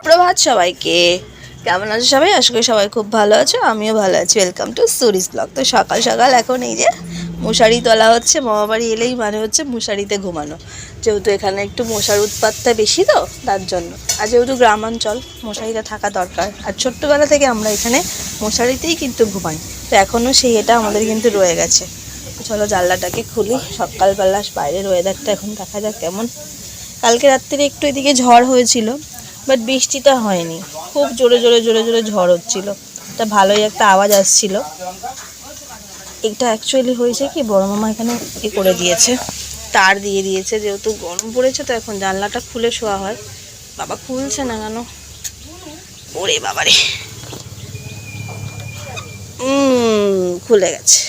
প্রভাত সবাইকে, কেমন আছো সবাই? আশা করি সবাই খুব ভালো আছো, আমিও ভালো আছি। Welcome to Suri's blog. তো সকাল সকাল এখন এই যে মশারি তোলা হচ্ছে। মামা বাড়ি এলেই মানে হচ্ছে মশারিতে ঘুমানো, যেহেতু এখানে একটু মশার উৎপাতটা বেশি, তো তার জন্য। আর যেহেতু গ্রামাঞ্চল, মশারিটা থাকা দরকার। আর ছোট্টবেলা থেকে আমরা এখানে মশারিতেই কিন্তু ঘুমাই, তো এখনও সেই এটা আমাদের কিন্তু রয়ে গেছে। চলো জানলাটাকে খুলি। সকালবেলা বাইরের ওয়েদারটা এখন দেখা যাক কেমন। কালকে রাত্রিরে একটু এদিকে ঝড় হয়েছিল, বাট বৃষ্টিটা হয়নি। খুব জোরে জোরে জোরে জোরে ঝড় হচ্ছিল, এটা ভালোই একটা আওয়াজ আসছিল। এটা অ্যাকচুয়ালি হয়েছে কি, বড় মামা এখানে করে দিয়েছে, তার দিয়ে দিয়েছে। যেহেতু গরম পড়েছে, তো এখন জানলাটা খুলে শোয়া হয়। বাবা খুলছে না কেন? ওরে বাবারে, খুলে গেছে।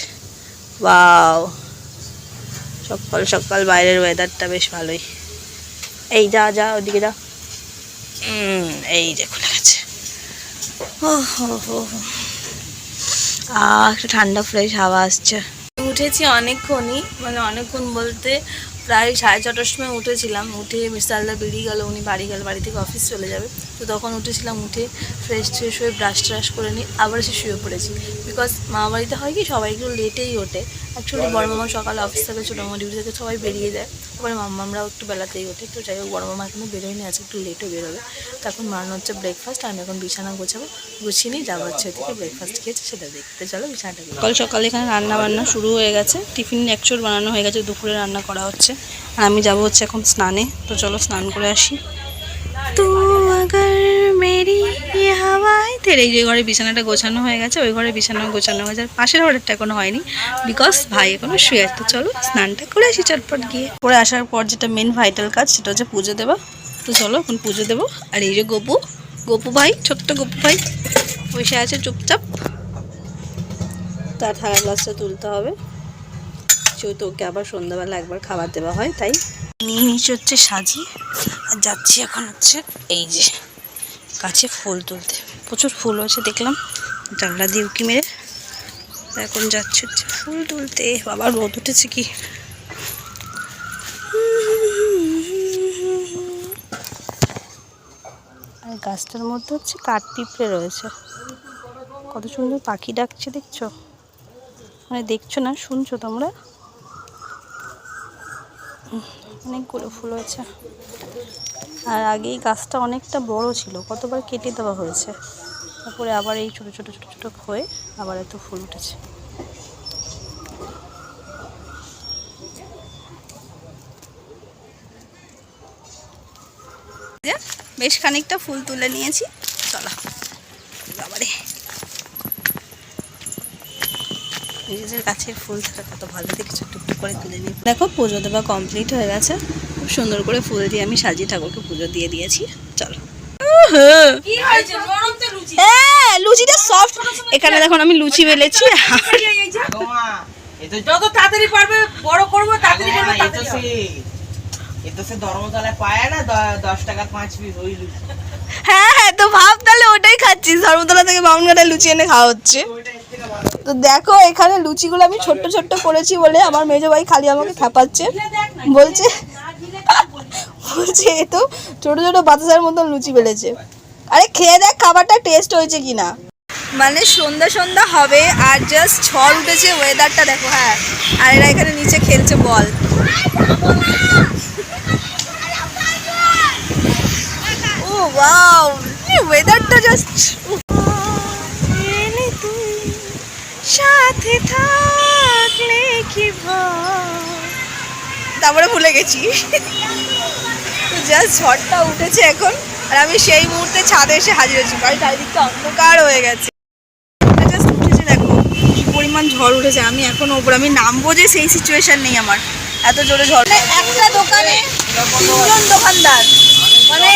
ওয়াও, সকাল সকাল বাইরের ওয়েদারটা বেশ ভালোই। এই যা যা ওদিকে যা। এই যে খুলে গেছে। একটু ঠান্ডা ফ্রেশ হাওয়া আসছে। উঠেছি অনেকক্ষণই, মানে অনেকক্ষণ বলতে প্রায় 6:30টার সময় উঠেছিলাম। উঠে মিস্টারদা বেরিয়ে গেল, উনি বাড়ি গেল, বাড়ি থেকে অফিস চলে যাবে। তো তখন উঠেছিলাম, উঠে ফ্রেশ ট্রেশ হয়ে ব্রাশ ট্রাশ করে নিই, আবার এসে শুয়ে পড়েছি। বিকজ মামা বাড়িতে হয় কি, সবাই একটু লেটেই ওঠে। অ্যাকচুয়ালি বড় মামা সকালে অফিস থেকে, ছোটো মামা ডিউটি থেকে সবাই বেরিয়ে যায়। তারপরে মামামরাও একটু বেলাতেই ওঠে। তো যাই হোক, বড় মামা এখনও বেরোয়নি, আছে একটু লেটে বেরোবে। তখন বানানো হচ্ছে ব্রেকফাস্ট। আমি এখন বিছানা গোছাবো, গুছিয়ে নিই, যাবো হচ্ছে ওদিকে ব্রেকফাস্ট খেয়েছে সেটা দেখতে। চলো বিছানাটা। সকাল সকালে এখানে রান্না বান্না শুরু হয়ে গেছে। টিফিন অ্যাকচুয়াল বানানো হয়ে গেছে, দুপুরে রান্না করা হচ্ছে। আর আমি যাবো হচ্ছে এখন স্নানে। তো চলো স্নান করে আসি। তো আগার মেরি হাওয়ায় তেরে, এই যে ঘরে বিছানাটা গোছানো হয়ে গেছে, ওই ঘরে বিছানা গোছানো হয়ে যায়। পাশের ঘরেরটা এখনো হয়নি, বিকজ ভাই এখনো শুয়ে আছে। তো চলো স্নানটা করে আসি চটপট গিয়ে। করে আসার পর যেটা মেন ভাইটাল কাজ, সেটা হচ্ছে পুজো দেওয়া। তো চলো এখন পুজো দেবো। আর এই যে গপু ভাই, ছোট্ট গপু ভাই বসে আছে চুপচাপ। তার থালা গ্লাসটা তুলতে হবে, যেহেতু ওকে আবার সন্ধ্যাবেলা একবার খাবার দেওয়া হয়, তাই নিয়ে নিচে হচ্ছে সাজিয়ে। আর যাচ্ছি এখন হচ্ছে এই যে গাছে ফুল তুলতে। প্রচুর ফুল হয়েছে দেখলাম, জানলা দিয়ে উঁকি মেরে। এখন যাচ্ছে হচ্ছে ফুল তুলতে। বাবা রোদ উঠেছে কি! আর গাছটার মধ্যে হচ্ছে কাঠ পিঁপড়ে রয়েছে। কত সুন্দর পাখি ডাকছে, দেখছো? মানে দেখছো না, শুনছো তোমরা? অনেকগুলো ফুল হয়েছে। আর আগেই গাছটা অনেকটা বড় ছিল, কতবার কেটে দেওয়া হয়েছে। তারপরে আবার এই ছোট ছোট ছোট ছোট হয়ে আবার এত ফুল উঠেছে। বেশ খানিকটা ফুল তুলে নিয়েছি, চলো। বাবারে, নিজেদের গাছের ফুল থাকা কত ভালো, দেখেছো? টুকটুক করে তুলে নিই। দেখো পুজো দেওয়া কমপ্লিট হয়ে গেছে। খুব সুন্দর করে ফুল দিয়ে আমি সাজিয়ে ঠাকুরকে পুজো দিয়ে দিয়েছি। চলো। হ্যাঁ, লুচিটা সফট। এখানে দেখুন আমি লুচি বেলেছি। যত তাড়াতাড়ি পারবে বড় করবো, তাড়াতাড়ি করবো। এটা সে ধর্মতলায় পায় না 10 টাকা 5 পিস ওই লুচি। হ্যাঁ হ্যাঁ, তো ভাব তাহলে ওটাই খাচ্ছিস। ধর্মতলা থেকে বাউনঘাটায় লুচি এনে খাওয়া হচ্ছে। তো দেখো এখানে লুচিগুলো আমি ছোট্ট ছোট্ট করেছি বলে আমার মেজো ভাই খালি আমাকে খাপাচ্ছে, বলছে এ তো ছোট ছোট বাতাসার মতন লুচি বেলেছে। আরে খেয়ে দেখ খাবারটা টেস্ট হয়েছে কিনা। মানে সন্ধ্যা সন্ধ্যা হবে আর জাস্ট ঝড় উঠেছে, ওয়েদারটা দেখো। হ্যাঁ, আর এরা এখানে নিচে খেলছে বল। ও ওয়াও, ওয়েদারটা জাস্ট। সাথে থাকলে কি তারপরে ভুলে গেছি। জাস্ট ঝড়টা উঠেছে এখন, আর আমি সেই মুহূর্তে ছাদে এসে হাজির হয়েছি। বাড়ি চারিদিকটা অন্ধকার হয়ে গেছে। জাস্ট উঠেছে, দেখো কি পরিমাণ ঝড় উঠেছে। আমি এখন ওপর, আমি নামবো যে সেই সিচুয়েশন নেই আমার, এত জোরে ঝড়। একটা দোকানে 3জন দোকানদার, মানে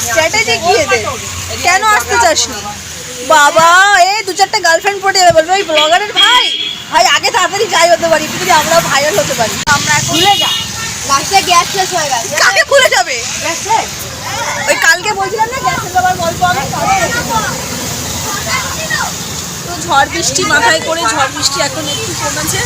স্ট্র্যাটেজি কি এদের? কেন আসতে চাস না? বাবা, এই 2-4টা গার্লফ্রেন্ড পড়ে যাবে, বলবে ওই ব্লগারের ভাই ভাই আগে তাড়াতাড়ি যাই হতে পারি, যদি আমরা ভাইরাল হতে পারি। আমরা খুলে যা লাস্টে গ্যাস শেষ হয়ে গেছে। কাকে খুলে যাবে গ্যাস শেষ? ওই কালকে বলছিলাম না গ্যাসের ব্যাপার গল্প। আমি তো ঝড় বৃষ্টি মাথায় করে, ঝড় বৃষ্টি এখন একটু কমেছে।